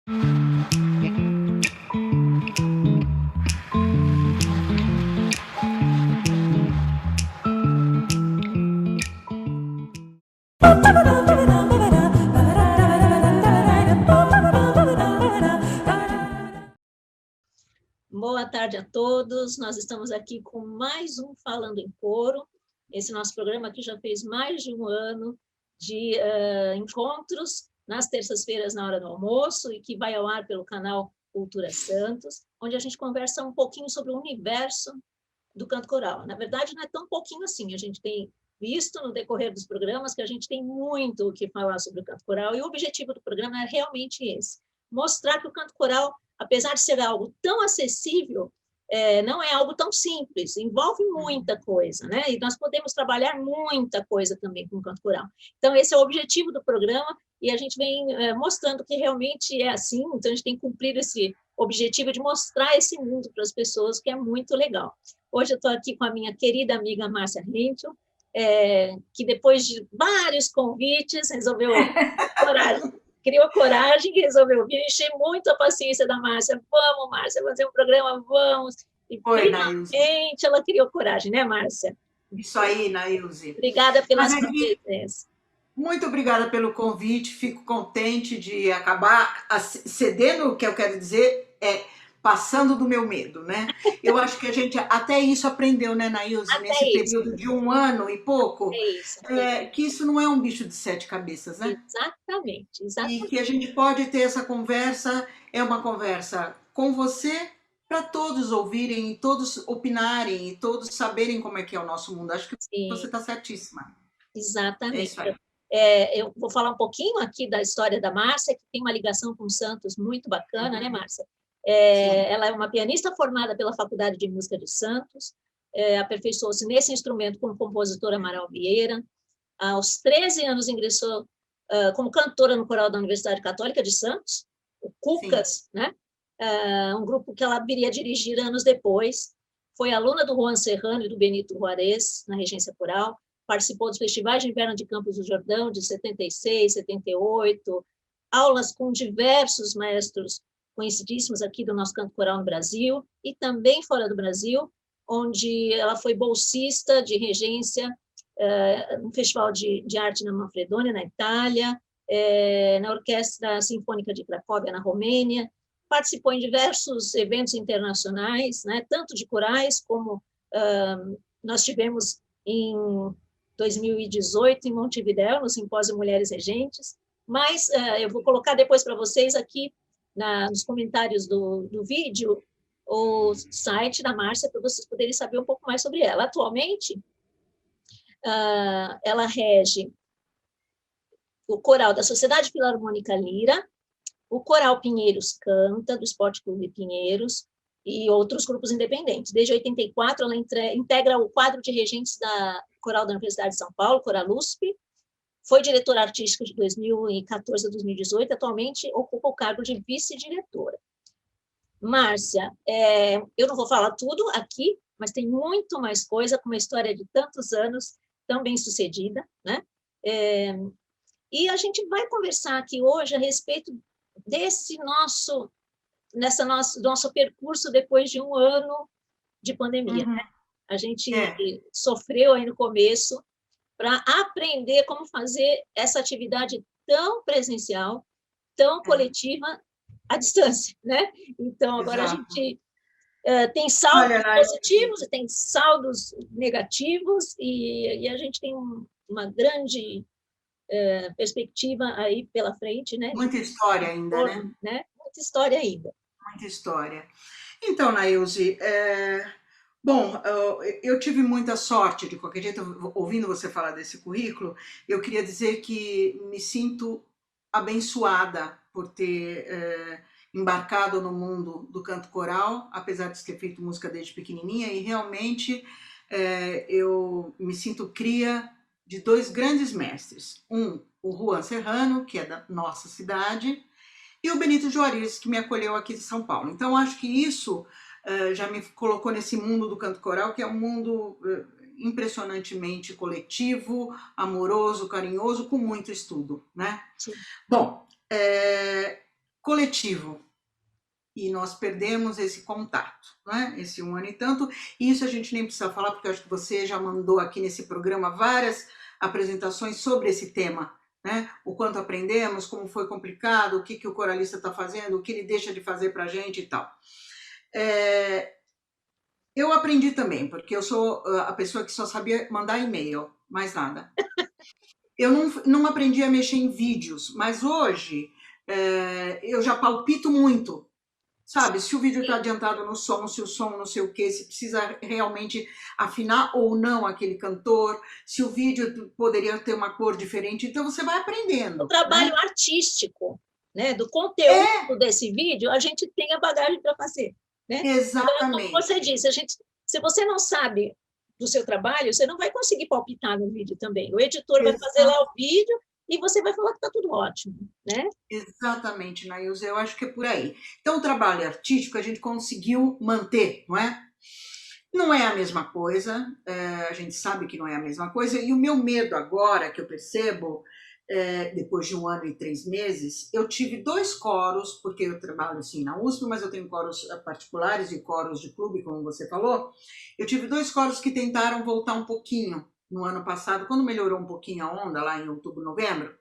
Boa tarde a todos, nós estamos aqui com mais um Falando em Coro. Esse nosso programa aqui já fez mais de um ano de encontros nas terças-feiras na hora do almoço e que vai ao ar pelo canal Cultura Santos, onde a gente conversa um pouquinho sobre o universo do canto coral. Na verdade, não é tão pouquinho assim, a gente tem visto no decorrer dos programas que a gente tem muito o que falar sobre o canto coral, e o objetivo do programa é realmente esse, mostrar que o canto coral, apesar de ser algo tão acessível, não é algo tão simples, envolve muita coisa, né? E nós podemos trabalhar muita coisa também com o canto coral. Então, esse é o objetivo do programa, e a gente vem mostrando que realmente é assim, então a gente tem cumprido esse objetivo de mostrar esse mundo para as pessoas, que é muito legal. Hoje eu estou aqui com a minha querida amiga Márcia Rentl, que depois de vários convites resolveu criou coragem e resolveu vir. Encher muito a paciência da Márcia. Vamos, Márcia, fazer um programa, vamos. E Oi, Nailze. finalmente ela criou coragem, né, Márcia? Isso aí, Nailze. Obrigada pela sua presença. Muito obrigada pelo convite, fico contente de acabar cedendo, o que eu quero dizer passando do meu medo, né? Eu acho que a gente até isso aprendeu, né, Nailze, nesse período de um ano e pouco, que isso não é um bicho de 7 cabeças, né? Exatamente. E que a gente pode ter essa conversa, é uma conversa com você, para todos ouvirem, e todos opinarem, e todos saberem como é que é o nosso mundo. Acho que você está certíssima. Exatamente. Eu vou falar um pouquinho aqui da história da Márcia, que tem uma ligação com o Santos muito bacana, né, Márcia? Ela é uma pianista formada pela Faculdade de Música de Santos, aperfeiçoou-se nesse instrumento como compositora Amaral Vieira. Aos 13 anos ingressou como cantora no coral da Universidade Católica de Santos, o Cucas, né? Um grupo que ela viria a dirigir anos depois. Foi aluna do Juan Serrano e do Benito Juarez, na regência coral. Participou dos festivais de inverno de Campos do Jordão, de 76, 78, aulas com diversos mestres conhecidíssimos aqui do nosso canto coral no Brasil, e também fora do Brasil, onde ela foi bolsista de regência no Festival de Arte na Manfredonia, na Itália, na Orquestra Sinfônica de Cracóvia, na Romênia, participou em diversos eventos internacionais, né, tanto de corais, como nós tivemos em 2018, em Montevidéu, no Simpósio Mulheres Regentes, mas eu vou colocar depois para vocês aqui nos comentários do vídeo o site da Márcia, para vocês poderem saber um pouco mais sobre ela. Atualmente, ela rege o coral da Sociedade Filarmônica Lira, o Coral Pinheiros Canta, do Esporte Clube Pinheiros, e outros grupos independentes. Desde 84, ela integra o quadro de regentes da Coral da Universidade de São Paulo, Coralusp, foi diretora artística de 2014 a 2018, atualmente ocupa o cargo de vice-diretora. Márcia, eu não vou falar tudo aqui, mas tem muito mais coisa, com uma história de tantos anos, tão bem-sucedida, né? E a gente vai conversar aqui hoje a respeito desse nosso percurso depois de um ano de pandemia, né? A gente sofreu aí no começo para aprender como fazer essa atividade tão presencial, tão coletiva, à distância, né? Então, agora a gente tem saldos positivos e tem saldos negativos, e a gente tem uma grande perspectiva aí pela frente, né? Muita história ainda, né? Muita história ainda. Muita história. Então, Nailze, bom, eu tive muita sorte, de qualquer jeito, ouvindo você falar desse currículo, eu queria dizer que me sinto abençoada por ter embarcado no mundo do canto coral, apesar de ter feito música desde pequenininha, e realmente eu me sinto cria de 2 grandes mestres. O Juan Serrano, que é da nossa cidade, e o Benito Juarez, que me acolheu aqui de São Paulo. Então, acho que isso já me colocou nesse mundo do canto coral, que é um mundo impressionantemente coletivo, amoroso, carinhoso, com muito estudo, né? Sim. Bom, coletivo. E nós perdemos esse contato, né? Esse um ano e tanto. E isso a gente nem precisa falar, porque eu acho que você já mandou aqui nesse programa várias apresentações sobre esse tema, né? O quanto aprendemos, como foi complicado, o que, que o coralista está fazendo, o que ele deixa de fazer para a gente e tal. Eu aprendi também, porque eu sou a pessoa que só sabia mandar e-mail, mais nada. Eu não aprendi a mexer em vídeos, mas hoje eu já palpito muito. Sabe, se o vídeo está adiantado no som, se o som não sei o quê, se precisa realmente afinar ou não aquele cantor, se o vídeo poderia ter uma cor diferente, então você vai aprendendo. O trabalho, né, artístico, né, do conteúdo desse vídeo, a gente tem a bagagem para fazer. Né? Exatamente. Então, como você disse, se você não sabe do seu trabalho, você não vai conseguir palpitar no vídeo também. O editor vai fazer lá o vídeo e você vai falar que está tudo ótimo, né? Exatamente, Nailza, eu acho que é por aí. Então, o trabalho artístico a gente conseguiu manter, não é? Não é a mesma coisa, a gente sabe que não é a mesma coisa, e o meu medo agora, que eu percebo, depois de 1 ano e 3 meses, eu tive 2 coros, porque eu trabalho assim na USP, mas eu tenho coros particulares e coros de clube, como você falou. Eu tive 2 coros que tentaram voltar um pouquinho no ano passado, quando melhorou um pouquinho a onda, lá em outubro, novembro,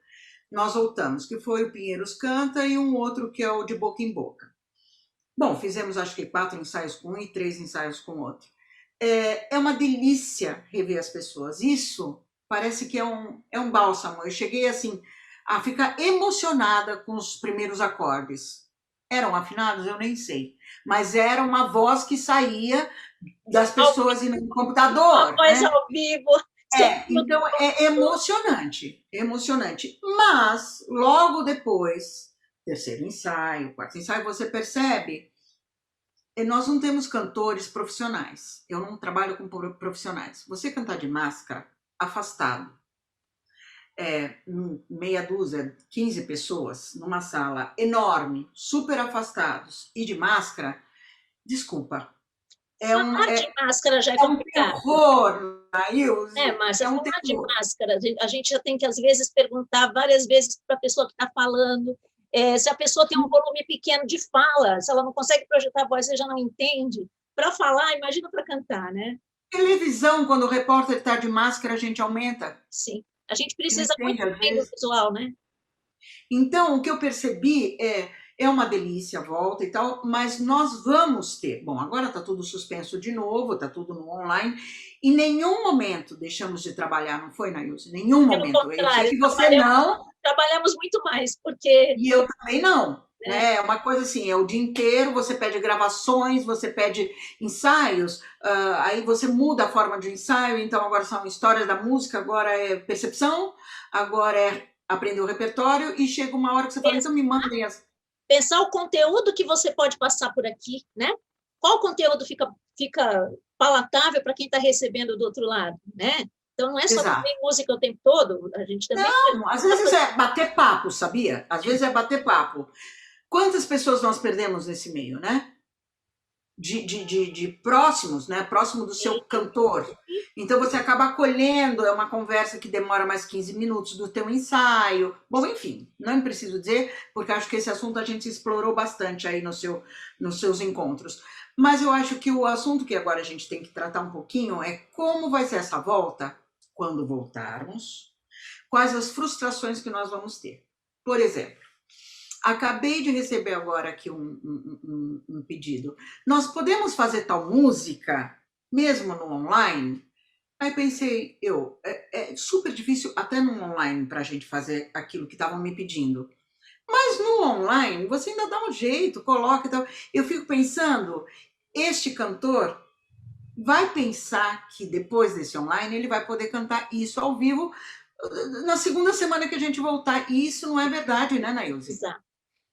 nós voltamos, que foi o Pinheiros Canta e um outro que é o de Boca em Boca. Bom, fizemos acho que 4 ensaios com um e 3 ensaios com outro. É uma delícia rever as pessoas. Isso parece que é um bálsamo. Eu cheguei assim a ficar emocionada com os primeiros acordes. Eram afinados? Eu nem sei. Mas era uma voz que saía das pessoas e no computador. Uma voz, né, ao vivo. Então é emocionante, emocionante. Mas logo depois, terceiro ensaio, quarto ensaio, você percebe, nós não temos cantores profissionais. Eu não trabalho com profissionais. Você cantar de máscara, afastado, meia dúzia, 15 pessoas numa sala enorme, super afastados e de máscara, desculpa. Falar de máscara já é complicado. Um terror, Nailza. Márcia, falar de máscara, a gente já tem que, às vezes, perguntar várias vezes para a pessoa que está falando, se a pessoa tem um volume pequeno de fala, se ela não consegue projetar a voz, você já não entende. Para falar, imagina para cantar, né? Televisão, quando o repórter está de máscara, a gente aumenta. Sim, a gente precisa muito bem do visual, né? Então, o que eu percebi é uma delícia a volta e tal, mas nós vamos ter. Bom, agora está tudo suspenso de novo, está tudo no online. Em nenhum momento deixamos de trabalhar, não foi, Nailza? Em nenhum momento. Eu sei que você não. Trabalhamos muito mais, porque. E eu também não. É uma coisa assim, é o dia inteiro, você pede gravações, você pede ensaios, aí você muda a forma de ensaio, então agora são histórias da música, agora é percepção, agora é aprender o repertório, e chega uma hora que você fala, então me mandem as... Pensar o conteúdo que você pode passar por aqui, né? Qual conteúdo fica palatável para quem está recebendo do outro lado, né? Então, não é só ter música o tempo todo, a gente também... Não, às vezes é bater papo, sabia? Às vezes é bater papo. Quantas pessoas nós perdemos nesse meio, né? De próximos, né? Próximo do seu cantor. Então você acaba acolhendo, é uma conversa que demora mais 15 minutos do teu ensaio. Bom, enfim, não preciso dizer, porque acho que esse assunto a gente explorou bastante aí nos seus encontros. Mas eu acho que o assunto que agora a gente tem que tratar um pouquinho é como vai ser essa volta quando voltarmos, quais as frustrações que nós vamos ter. Por exemplo, acabei de receber agora aqui um pedido. Nós podemos fazer tal música, mesmo no online? Aí pensei, é super difícil até no online para a gente fazer aquilo que estavam me pedindo. Mas no online, você ainda dá um jeito, coloca e tal. Eu fico pensando, este cantor vai pensar que depois desse online ele vai poder cantar isso ao vivo na segunda semana que a gente voltar. E isso não é verdade, né, Nailza? Exato.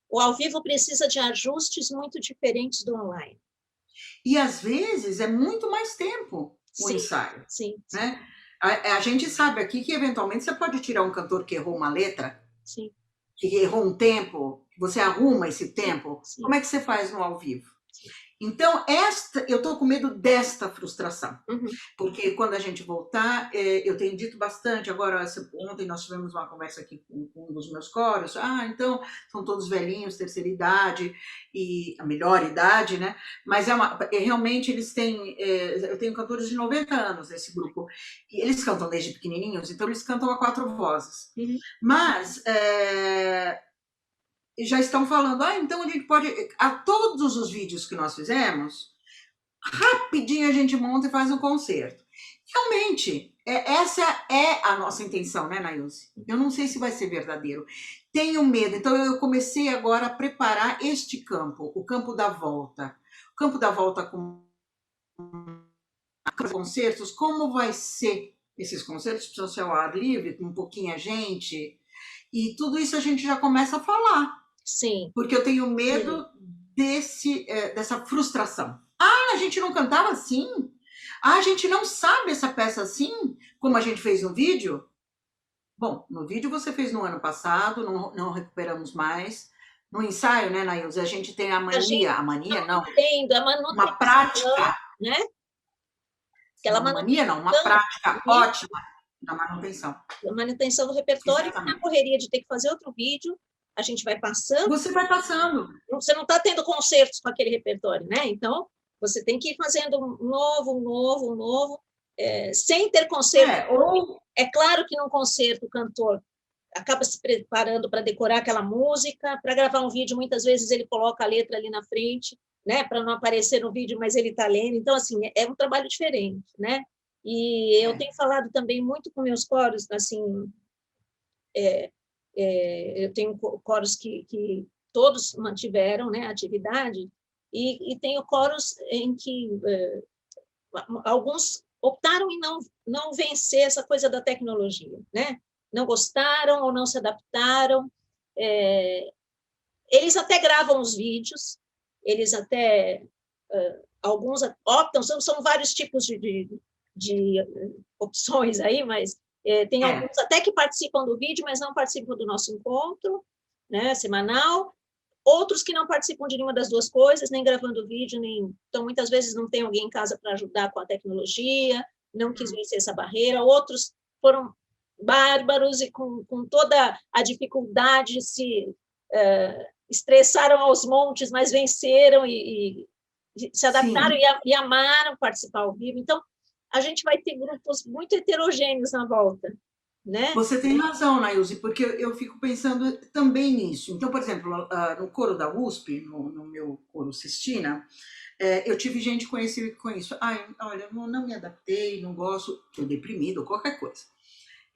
O ao vivo precisa de ajustes muito diferentes do online. E, às vezes, é muito mais tempo o ensaio. Sim. Né? A gente sabe aqui que, eventualmente, você pode tirar um cantor que errou uma letra, sim, que errou um tempo, você arruma esse tempo. Sim. Como é que você faz no ao vivo? Então, eu estou com medo desta frustração, Uhum. porque quando a gente voltar, eu tenho dito bastante, agora, ontem nós tivemos uma conversa aqui com um dos meus coros, então, são todos velhinhos, terceira idade, e a melhor idade, né? Mas realmente eles têm, eu tenho cantores de 90 anos nesse grupo, e eles cantam desde pequenininhos, então eles cantam a quatro vozes. Uhum. Mas já estão falando, então a gente pode, a todos os vídeos que nós fizemos, rapidinho a gente monta e faz um concerto. Realmente, essa é a nossa intenção, né, Nailce? Eu não sei se vai ser verdadeiro. Tenho medo, então eu comecei agora a preparar este campo, o campo da volta. O campo da volta com concertos, como vai ser esses concertos? Precisam ser ao ar livre, com pouquinha gente, e tudo isso a gente já começa a falar. Sim. Porque eu tenho medo dessa frustração. A gente não cantava assim? A gente não sabe essa peça assim, como a gente fez no vídeo? Bom, no vídeo você fez no ano passado, não recuperamos mais. No ensaio, né, Nailza, a gente tem a mania não, uma prática, né? Aquela mania não, uma prática ótima da manutenção. A manutenção do repertório, na correria de ter que fazer outro vídeo, a gente vai passando. Você vai passando. Você não está tendo concertos com aquele repertório, né? Então, você tem que ir fazendo um novo, sem ter concerto. É claro que num concerto o cantor acaba se preparando para decorar aquela música, para gravar um vídeo, muitas vezes ele coloca a letra ali na frente, né? Para não aparecer no vídeo, mas ele está lendo. Então, assim, é um trabalho diferente, né? E eu tenho falado também muito com meus coros, assim, eu tenho coros que todos mantiveram, né, a atividade, e tenho coros em que alguns optaram em não vencer essa coisa da tecnologia, né? Não gostaram ou não se adaptaram. Eles até gravam os vídeos, eles até alguns optam, são vários tipos de opções aí, mas tem alguns até que participam do vídeo, mas não participam do nosso encontro, né, semanal. Outros que não participam de nenhuma das duas coisas, nem gravando vídeo, então muitas vezes não tem alguém em casa para ajudar com a tecnologia, não quis vencer essa barreira. Outros foram bárbaros e com toda a dificuldade se estressaram aos montes, mas venceram e se adaptaram e amaram participar ao vivo. Então, a gente vai ter grupos muito heterogêneos na volta, né? Você tem razão, Nailze, porque eu fico pensando também nisso. Então, por exemplo, no coro da USP, no meu coro Sistina, eu tive gente com isso. Olha, não me adaptei, não gosto, estou deprimido, qualquer coisa.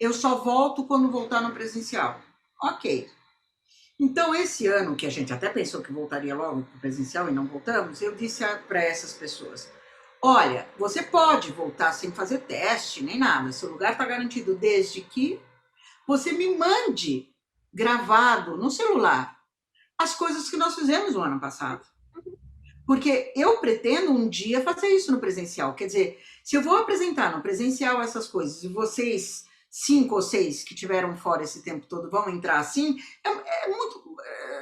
Eu só volto quando voltar no presencial. Ok. Então, esse ano, que a gente até pensou que voltaria logo para o presencial e não voltamos, eu disse para essas pessoas, olha, você pode voltar sem fazer teste, nem nada, seu lugar está garantido desde que você me mande gravado no celular as coisas que nós fizemos no ano passado. Porque eu pretendo um dia fazer isso no presencial. Quer dizer, se eu vou apresentar no presencial essas coisas e vocês, 5 ou 6 que tiveram fora esse tempo todo, vão entrar assim, muito...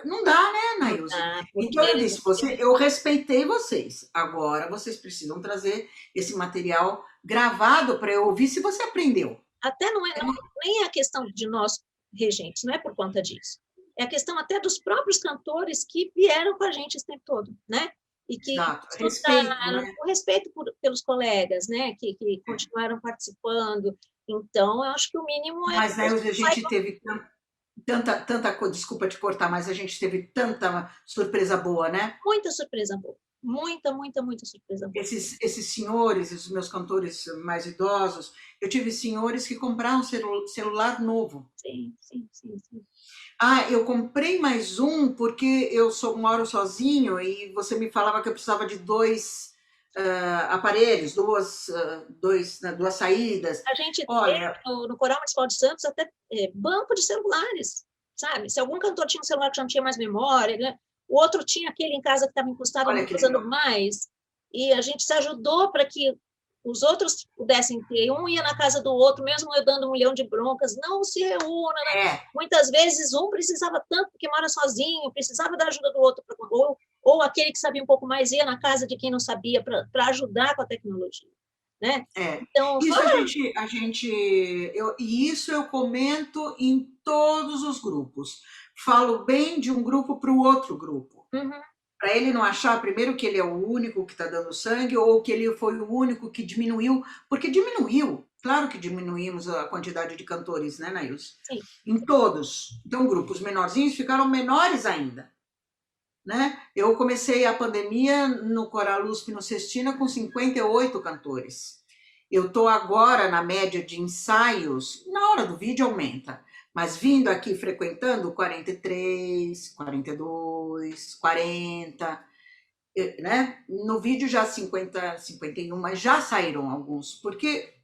Não dá, né, Nailze? Então eu disse, eu respeitei vocês. Agora vocês precisam trazer esse material gravado para eu ouvir se você aprendeu. Até nem é a questão de nós regentes, não é por conta disso. É a questão até dos próprios cantores que vieram com a gente esse tempo todo, né? E que estudaram, com respeito pelos colegas, né? Que continuaram participando. Então, eu acho que o mínimo é... Mas, Nailze, a gente teve tanta coisa, desculpa te cortar, mas a gente teve tanta surpresa boa, né? Muita surpresa boa. Muita surpresa boa. Esses senhores, os meus cantores mais idosos, eu tive senhores que compraram celular novo. Sim. Eu comprei mais um porque eu moro sozinho e você me falava que eu precisava de 2 aparelhos, duas saídas. A gente tem no Coral Municipal de Santos até banco de celulares, sabe? Se algum cantor tinha um celular que já não tinha mais memória, né? O outro tinha aquele em casa que estava encostado, não usando mais, e a gente se ajudou para que os outros pudessem ter. Um ia na casa do outro, mesmo eu dando 1 milhão de broncas, não se reúna. Né? Muitas vezes um precisava tanto, porque mora sozinho, precisava da ajuda do outro, ou ou aquele que sabia um pouco mais ia na casa de quem não sabia para ajudar com a tecnologia, né? É, Então, foi isso e isso eu comento em todos os grupos. Falo bem de um grupo para o outro grupo. uhum, Para ele não achar, primeiro, que ele é o único que está dando sangue, ou que ele foi o único que diminuiu, porque diminuiu. Claro que diminuímos a quantidade de cantores, né, Nails? sim, Em todos. Então, grupos menorzinhos ficaram menores ainda. Né? Eu comecei a pandemia no Coral USP no Sestina com 58 cantores. Eu estou agora na média de ensaios, na hora do vídeo aumenta, mas vindo aqui frequentando 43, 42, 40, né? No vídeo já 50, 51, mas já saíram alguns, porque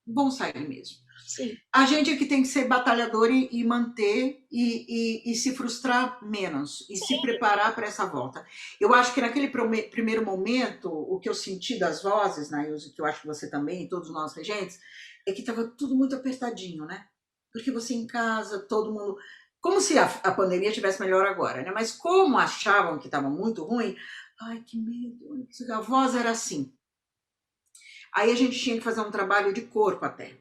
vão sair mesmo. sim. A gente é que tem que ser batalhador e manter e se frustrar menos e se Sim, preparar para essa volta. Eu acho que naquele primeiro momento, o que eu senti das vozes, Nailze, que eu acho que você também, e todos nós regentes, é que estava tudo muito apertadinho, né? Porque você em casa, todo mundo. Como se a pandemia tivesse melhor agora, né? Mas como achavam que estava muito ruim, ai, que medo. A voz era assim. Aí a gente tinha que fazer um trabalho de corpo até.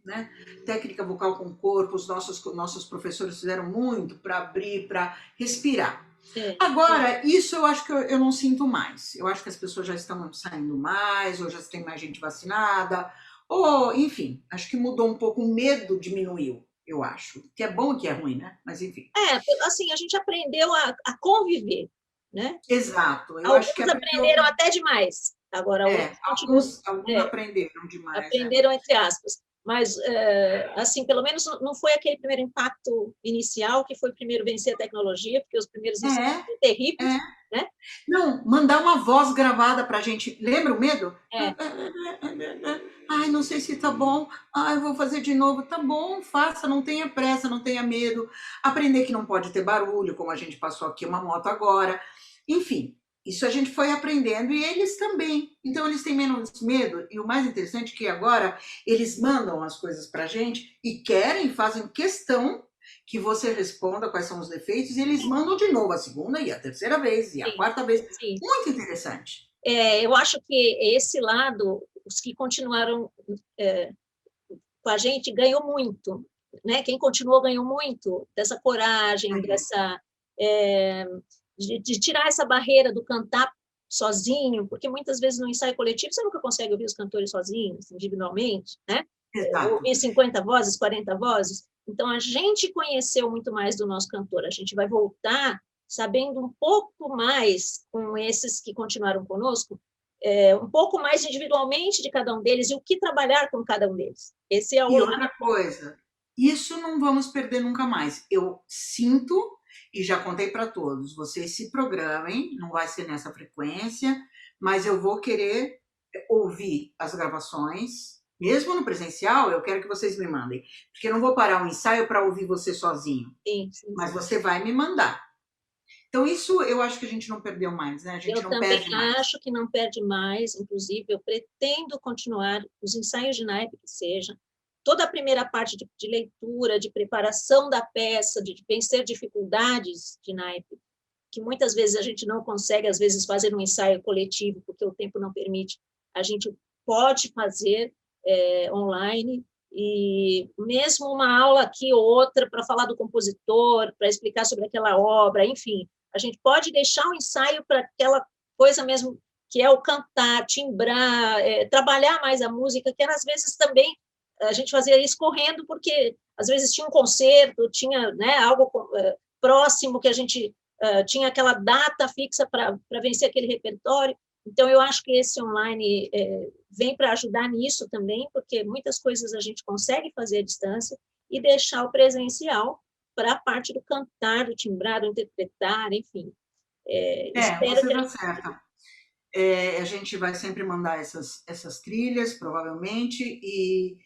Né? Técnica vocal com corpo, os nossos professores fizeram muito para abrir, para respirar. é. Agora, isso eu acho que eu não sinto mais. Eu acho que as pessoas já estão saindo mais, ou já tem mais gente vacinada, ou, enfim, acho que mudou um pouco, o medo diminuiu, eu acho. Que é bom e que é ruim, né? Mas, enfim. Assim, a gente aprendeu a conviver, né? Exato, eu acho que Alguns aprendeu. aprenderam até demais, agora outros continuam, Alguns é, aprenderam demais, né? aprenderam entre aspas. Mas, assim, pelo menos não foi aquele primeiro impacto inicial, que foi primeiro vencer a tecnologia, porque os primeiros ensaios foram É. terríveis, né? Não, mandar uma voz gravada pra gente. Lembra o medo? É, Ai, não sei se tá bom. Ai, vou fazer de novo. Tá bom, faça, não tenha pressa, não tenha medo. Aprender que não pode ter barulho, como a gente passou aqui uma moto agora. Enfim, isso a gente foi aprendendo e eles também. Então eles têm menos medo. E o mais interessante é que agora eles mandam as coisas pra gente e querem, fazem questão que você responda quais são os defeitos, e eles mandam de novo a segunda e a terceira vez e a sim, quarta vez. sim. Muito interessante. Eu acho que esse lado, os que continuaram com a gente, ganhou muito, né? Quem continuou ganhou muito dessa coragem, dessa de tirar essa barreira do cantar sozinho, porque muitas vezes no ensaio coletivo você nunca consegue ouvir os cantores sozinhos, individualmente, né? Exato. Ouvir 50 vozes, 40 vozes. Então, a gente conheceu muito mais do nosso cantor. A gente vai voltar sabendo um pouco mais com esses que continuaram conosco, um pouco mais individualmente de cada um deles e o que trabalhar com cada um deles. Esse é o E lado. outra coisa, isso não vamos perder nunca mais. Eu sinto, e já contei para todos, vocês se programem, não vai ser nessa frequência, mas eu vou querer ouvir as gravações, mesmo no presencial, eu quero que vocês me mandem, porque eu não vou parar um ensaio para ouvir você sozinho, Sim, sim, mas sim. você vai me mandar. Então, isso eu acho que a gente não perdeu mais, né? A gente Eu não também perde mais. acho que não perde mais, inclusive, eu pretendo continuar os ensaios de naipe que seja, toda a primeira parte de leitura, de preparação da peça, de vencer dificuldades de naipe, que muitas vezes a gente não consegue, às vezes, fazer um ensaio coletivo, porque o tempo não permite, a gente pode fazer online, e mesmo uma aula aqui ou outra para falar do compositor, para explicar sobre aquela obra, enfim, a gente pode deixar o ensaio para aquela coisa mesmo que é o cantar, timbrar, trabalhar mais a música, que às vezes também a gente fazia isso correndo, porque às vezes tinha um concerto, tinha, né, algo próximo que a gente tinha aquela data fixa para vencer aquele repertório. Então, eu acho que esse online vem para ajudar nisso também, porque muitas coisas a gente consegue fazer à distância e deixar o presencial para a parte do cantar, do timbrar, do interpretar, enfim. Espero Você que a está gente... certa. A gente vai sempre mandar essas trilhas, provavelmente, e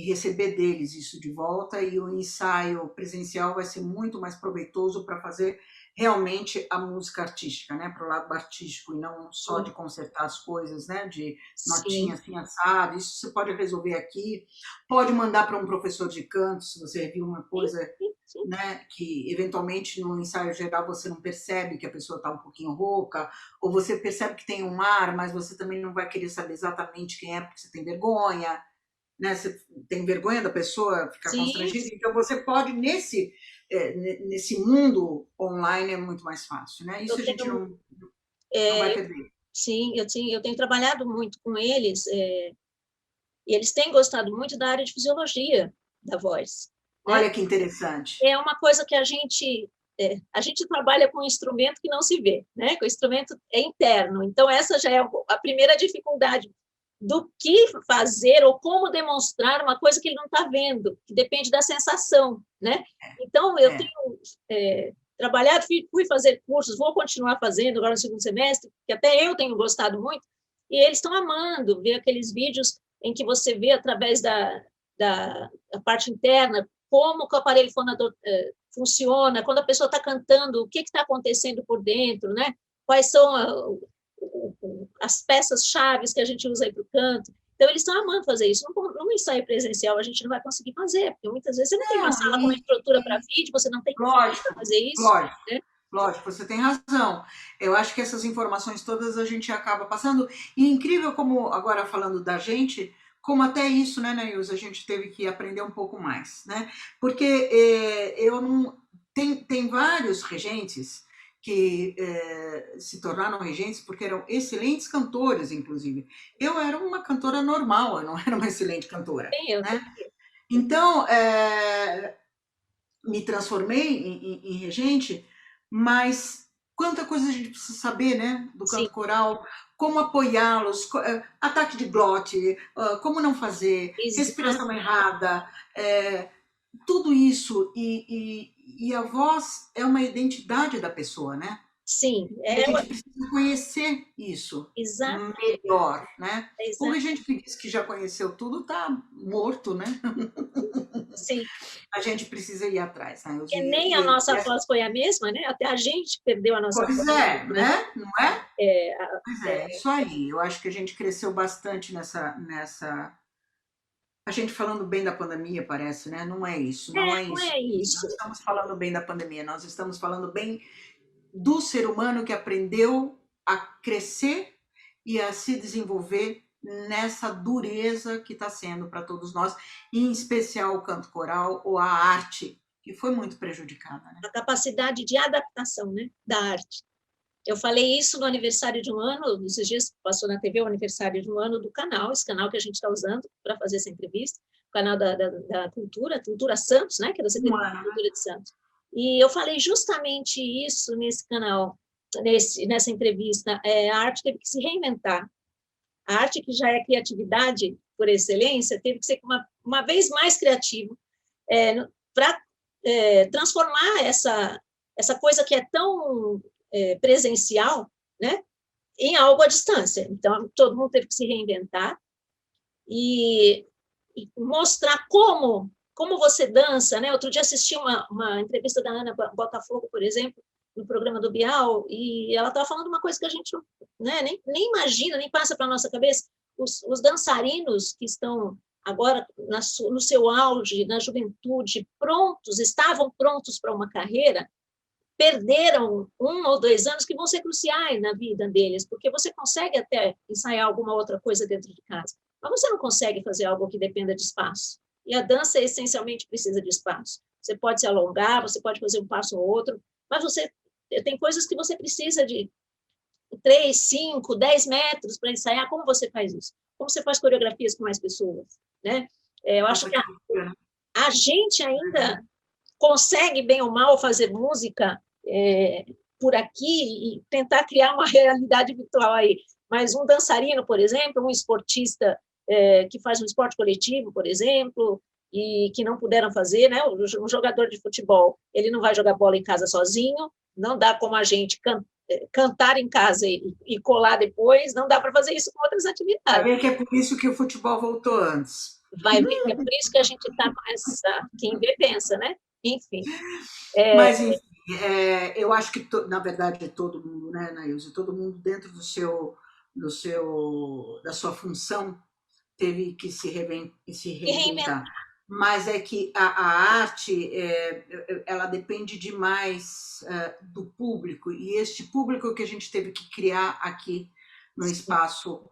receber deles isso de volta. E o ensaio presencial vai ser muito mais proveitoso para fazer realmente a música artística, né, para o lado artístico e não só de consertar as coisas, né, de notinha sim, assim assado, isso você pode resolver aqui, pode mandar para um professor de canto se você viu uma sim, coisa, sim, sim. né, que eventualmente no ensaio geral você não percebe que a pessoa está um pouquinho rouca, ou você percebe que tem um ar, mas você também não vai querer saber exatamente quem é porque você tem vergonha, né? Você tem vergonha da pessoa ficar Sim, constrangida, então você pode nesse mundo online é muito mais fácil, né? Isso eu a gente tenho, não vai é, perder. sim, eu tenho trabalhado muito com eles, e eles têm gostado muito da área de fisiologia da voz, né? Olha que interessante. É uma coisa que a gente trabalha com um instrumento que não se vê, né? Que o instrumento é interno. Então essa já é a primeira dificuldade do que fazer ou como demonstrar uma coisa que ele não está vendo, que depende da sensação, né? Então eu É. tenho trabalhado, fui fazer cursos, vou continuar fazendo agora no segundo semestre, que até eu tenho gostado muito, e eles estão amando ver aqueles vídeos em que você vê através da parte interna como que o aparelho fonador funciona, quando a pessoa está cantando, o que está acontecendo por dentro, né? Quais são as peças-chave que a gente usa aí para o canto. Então, eles estão amando fazer isso. Num ensaio presencial, a gente não vai conseguir fazer, porque muitas vezes você não tem uma Não, sala com uma estrutura para vídeo, você não tem como lógico, fazer isso, lógico. né? Lógico, você tem razão. Eu acho que essas informações todas a gente acaba passando. E é incrível como, agora falando da gente, como até isso, né, Nails, a gente teve que aprender um pouco mais, né? Porque eu não. Tem vários regentes que se tornaram regentes porque eram excelentes cantores, inclusive. Eu era uma cantora normal, eu não era uma excelente cantora, Tem eu né? também. Então, me transformei em regente, mas quanta coisa a gente precisa saber, né, do Sim, canto coral, como apoiá-los, ataque de glote, como não fazer, respiração exato. errada, tudo isso, e a voz é uma identidade da pessoa, né? Sim, E a gente precisa conhecer isso exato, melhor, né? O exato. regente que diz que já conheceu tudo está morto, né? Sim, A gente precisa ir atrás, né? porque nem a nossa voz foi a mesma, né? Até a gente perdeu a nossa Pois voz. é, né? Não é? É, Pois é, isso aí. Eu acho que a gente cresceu bastante nessa. A gente falando bem da pandemia, parece, né? Não é isso, não é não isso. é Nós isso. estamos falando bem da pandemia, nós estamos falando bem do ser humano que aprendeu a crescer e a se desenvolver nessa dureza que está sendo para todos nós, em especial o canto coral ou a arte, que foi muito prejudicada, né? A capacidade de adaptação, né, da arte. Eu falei isso no aniversário de um ano, esses dias passou na TV o aniversário de um ano do canal, esse canal que a gente está usando para fazer essa entrevista, o canal da Cultura, Cultura Santos, né, que é da Um Secretaria de ano, né? Cultura de Santos. E eu falei justamente isso nesse canal, nessa entrevista. A arte teve que se reinventar. A arte, que já é criatividade por excelência, teve que ser uma vez mais criativo para transformar essa coisa que é tão presencial, né, em algo à distância. Então, todo mundo teve que se reinventar e, e mostrar como você dança, né? Outro dia assisti uma entrevista da Ana Botafogo, por exemplo, no programa do Bial, e ela estava falando uma coisa que a gente né, nem imagina, nem passa para a nossa cabeça. Os dançarinos que estão agora no seu auge, na juventude, estavam prontos para uma carreira, perderam 1 ou 2 anos que vão ser cruciais na vida deles, porque você consegue até ensaiar alguma outra coisa dentro de casa, mas você não consegue fazer algo que dependa de espaço. E a dança essencialmente precisa de espaço. Você pode se alongar, você pode fazer um passo ou outro, mas você tem coisas que você precisa de 3, 5, 10 metros para ensaiar. Como você faz isso? Como você faz coreografias com mais pessoas? Né? Eu acho Nossa, que que loucura, né? a gente ainda consegue, bem ou mal, fazer música por aqui e tentar criar uma realidade virtual aí. Mas um dançarino, por exemplo, um esportista que faz um esporte coletivo, por exemplo, e que não puderam fazer, né? Um jogador de futebol, ele não vai jogar bola em casa sozinho, não dá como a gente cantar em casa e colar depois, não dá para fazer isso com outras Vai atividades. ver que é por isso que o futebol voltou antes. Vai ver que é por isso que a gente está mais... Quem vê, pensa, né? Enfim. Mas, enfim. Eu acho que, na verdade, todo mundo, né, Nailze, todo mundo dentro da sua função teve que se E reinventar. reinventar. Mas é que a arte, ela depende demais do público, e este público que a gente teve que criar aqui no espaço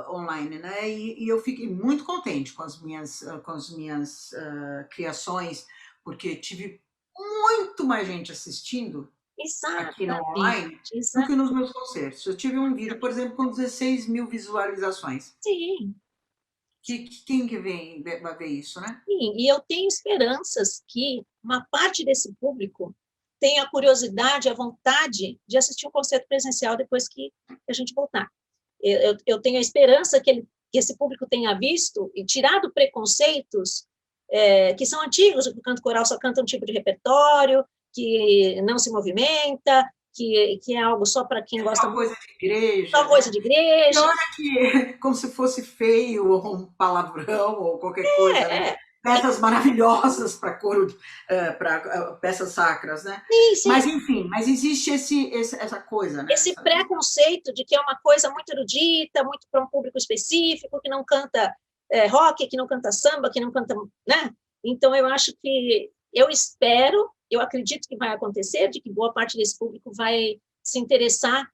online, né? E eu fiquei muito contente com as minhas criações, porque tive muito mais gente assistindo aqui no Exatamente, online do que exatamente. nos meus concertos. Eu tive um vídeo, por exemplo, com 16 mil visualizações. Sim, Quem que vem vai ver isso, né? sim, e eu tenho esperanças que uma parte desse público tenha a curiosidade, a vontade de assistir um concerto presencial depois que a gente voltar. Eu tenho a esperança que esse público tenha visto e tirado preconceitos que são antigos, que o canto coral só canta um tipo de repertório, que não se movimenta, que é algo só para quem É gosta só muito, coisa de igreja, só coisa né? de igreja. Pior é que, como se fosse feio, ou um palavrão, ou qualquer coisa, né? É, Peças maravilhosas para coro, para peças sacras, né? sim, sim. Mas, enfim, mas existe essa coisa, né? Esse preconceito de que é uma coisa muito erudita, muito para um público específico, que não canta rock, que não canta samba, que não canta, né? Então, eu acho que, eu espero, eu acredito que vai acontecer, de que boa parte desse público vai se interessar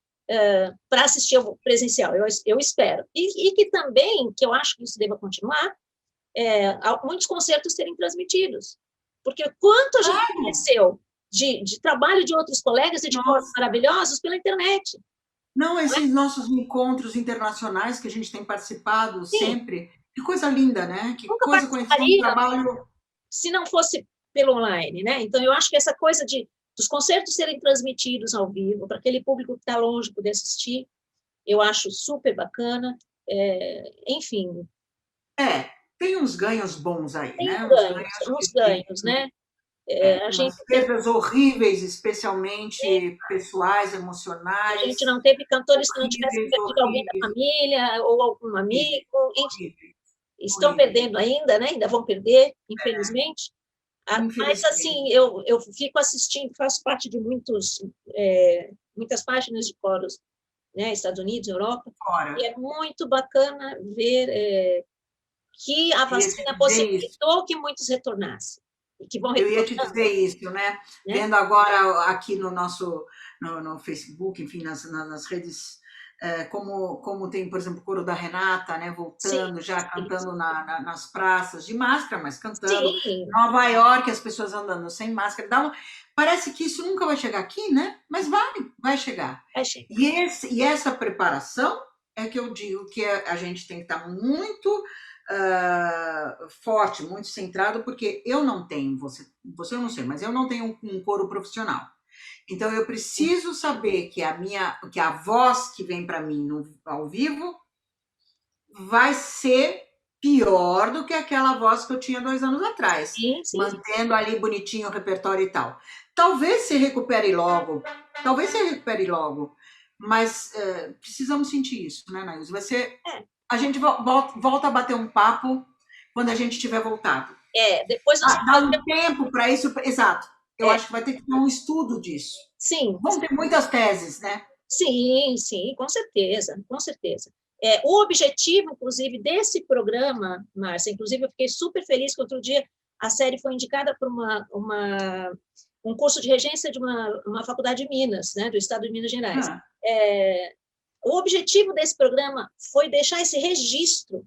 para assistir ao presencial, eu espero. E que também, que eu acho que isso deva continuar, muitos concertos serem transmitidos. Porque quanto a gente conheceu de trabalho de outros colegas e de coros Nossa, maravilhosos pela internet. não, Não é? esses nossos encontros internacionais que a gente tem participado Sim, sempre, que coisa linda, né? Que nunca coisa conhecer um participaria trabalho. se não fosse pelo online, né? Então, eu acho que essa coisa dos concertos serem transmitidos ao vivo, para aquele público que está longe poder assistir, eu acho super bacana. Enfim, Tem uns ganhos bons aí, tem né? uns ganhos, né? A gente Umas tem perdas horríveis, é, especialmente pessoais, a gente emocionais, não teve cantores que não tivessem horríveis, perdido alguém da horríveis, família ou algum horríveis, amigo, enfim, horríveis, estão horríveis, perdendo ainda, né? Ainda vão perder, infelizmente. Mas, assim, infelizmente. eu fico assistindo, faço parte de muitas páginas de coros, né? Estados Unidos, Europa, Ora, e é muito bacana ver que a eu ia te vacina dizer isso. possibilitou que muitos retornassem, e que vão Eu ia te retornando, dizer isso, né? né? Vendo agora aqui no Facebook, enfim, nas redes, como tem, por exemplo, o coro da Renata, né? Sim, Voltando, já sim, cantando nas praças, de máscara, mas cantando. sim, Nova York, as pessoas andando sem máscara. Parece que isso nunca vai chegar aqui, né? Mas vai chegar. vai chegar. E essa preparação é que eu digo que a gente tem que estar muito forte, muito centrado, porque eu não tenho, você eu não sei, mas eu não tenho um coro profissional. Então eu preciso saber que a voz que vem para mim ao vivo vai ser pior do que aquela voz que eu tinha 2 anos atrás, Sim, sim, mantendo ali bonitinho o repertório e tal. Talvez se recupere logo, mas precisamos sentir isso, né, Nails? Vai ser. é. A gente volta a bater um papo quando a gente tiver voltado. Depois nós vamos Dá fazer, um tempo para isso, exato. Eu é, acho que vai ter que ter um estudo disso. sim, Vão ter muitas teses, né? sim, sim, com certeza, com certeza. O objetivo, inclusive, desse programa, Márcia, inclusive eu fiquei super feliz que outro dia a série foi indicada para um curso de regência de uma faculdade de Minas, né, do estado de Minas Gerais. Ah, O objetivo desse programa foi deixar esse registro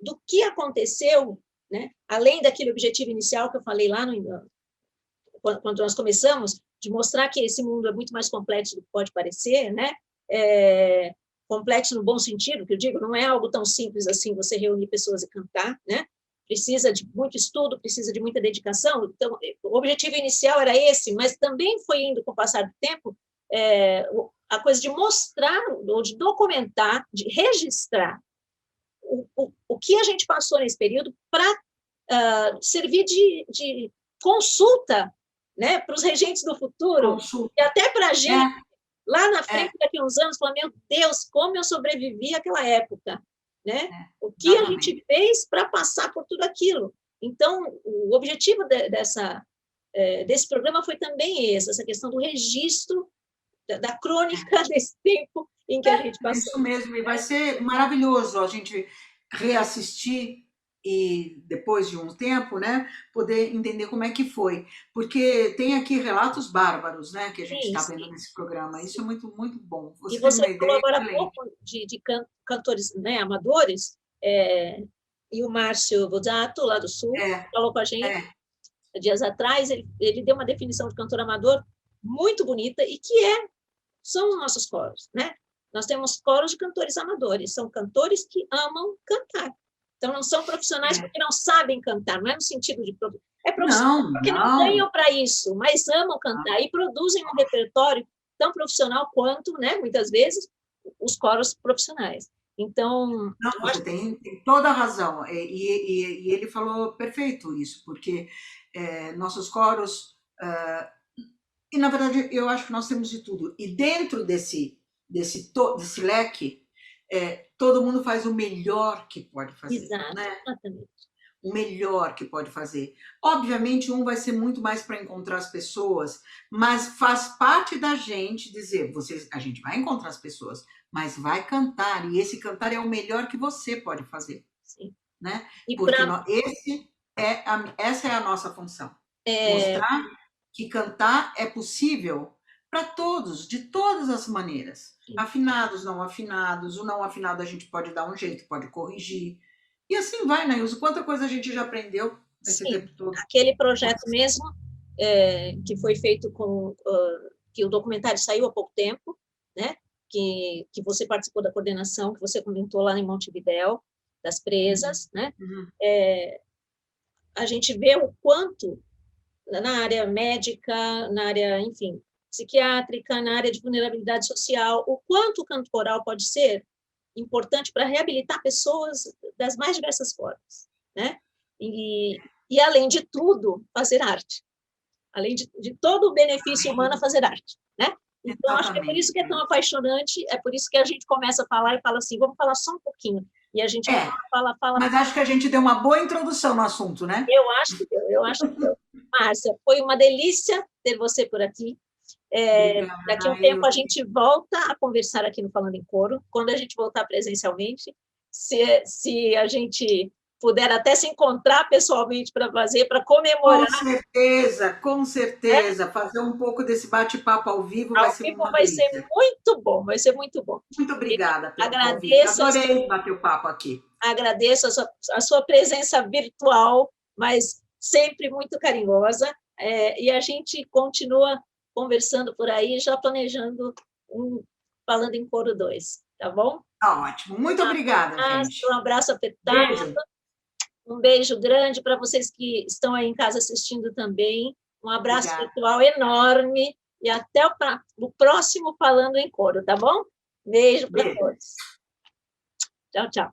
do que aconteceu, né, além daquele objetivo inicial que eu falei lá quando nós começamos, de mostrar que esse mundo é muito mais complexo do que pode parecer, né? Complexo no bom sentido, que eu digo, não é algo tão simples assim você reunir pessoas e cantar, né? Precisa de muito estudo, precisa de muita dedicação. Então, o objetivo inicial era esse, mas também foi indo com o passar do tempo a coisa de mostrar, ou de documentar, de registrar o que a gente passou nesse período para servir de consulta, né, para os regentes do futuro, e consulta. até para a gente, lá na É, frente, daqui a uns anos, falar, meu Deus, como eu sobrevivi àquela época, né? O que a gente exatamente. fez para passar por tudo aquilo. Então, o objetivo desse programa foi também essa questão do registro da crônica desse tempo em que a gente passou. Isso mesmo, e vai ser maravilhoso a gente reassistir e depois de um tempo, né, poder entender como é que foi, porque tem aqui relatos bárbaros, né, que a gente Sim, está vendo sim. nesse programa. Isso é muito, muito bom. E Você teve você uma falou ideia agora há excelente. pouco de cantores, né, amadores, e o Márcio Busato, lá do Sul, É, falou com a gente é, dias atrás, ele deu uma definição de cantor amador muito bonita, e que são os nossos coros, né? Nós temos coros de cantores amadores, são cantores que amam cantar. Então, não são profissionais é. porque não sabem cantar, não é no sentido de... É profissional Não, porque não não. ganham para isso, mas amam cantar e produzem um repertório tão profissional quanto, né, muitas vezes, os coros profissionais. Então, Não, eu você acho tem toda a razão. E ele falou perfeito isso, porque nossos coros. E, na verdade, eu acho que nós temos de tudo. E dentro desse leque, todo mundo faz o melhor que pode fazer, né? exatamente. O melhor que pode fazer. Obviamente, um vai ser muito mais para encontrar as pessoas, mas faz parte da gente dizer, a gente vai encontrar as pessoas, mas vai cantar, e esse cantar é o melhor que você pode fazer, Sim. né? E Porque para essa é a nossa função. Mostrar que cantar é possível para todos, de todas as maneiras. Afinados, não afinados, o não afinado a gente pode dar um jeito, pode corrigir. E assim vai, Nailson. Quanta coisa a gente já aprendeu nesse sim, tempo todo. aquele projeto mesmo que foi feito que o documentário saiu há pouco tempo, né? Que você participou da coordenação, que você comentou lá em Montevidéu, das presas, né? Uhum. A gente vê o quanto na área médica, na área, enfim, psiquiátrica, na área de vulnerabilidade social, o quanto o canto coral pode ser importante para reabilitar pessoas das mais diversas formas, né? E além de tudo, fazer arte. Além de todo o benefício humano, fazer arte, né? Então, acho que é por isso Exatamente. que é tão apaixonante, é por isso que a gente começa a falar e fala assim, vamos falar só um pouquinho. E a gente fala. Mas acho que a gente deu uma boa introdução no assunto, né? Eu acho que deu, eu acho que deu. Márcia, foi uma delícia ter você por aqui. Obrigada, Daqui a um tempo a Nailson. gente volta a conversar aqui no Falando em Coro, quando a gente voltar presencialmente, se a gente puder até se encontrar pessoalmente para fazer, para comemorar. Com Né? certeza. Fazer um pouco desse bate-papo ao vivo vai Ao ser vivo uma vai ser delícia. muito bom, vai ser muito bom. Muito E obrigada pelo convite. agradeço, Adorei bater o papo aqui. agradeço a sua presença virtual, mas sempre muito carinhosa, e a gente continua conversando por aí, já planejando Falando em Coro 2, tá bom? Tá ótimo. Muito obrigada, Um gente. abraço apertado, Beijo. um beijo grande para vocês que estão aí em casa assistindo também. Um abraço Obrigada. virtual enorme e até o próximo Falando em Coro, tá bom? Beijo para todos. Tchau, tchau.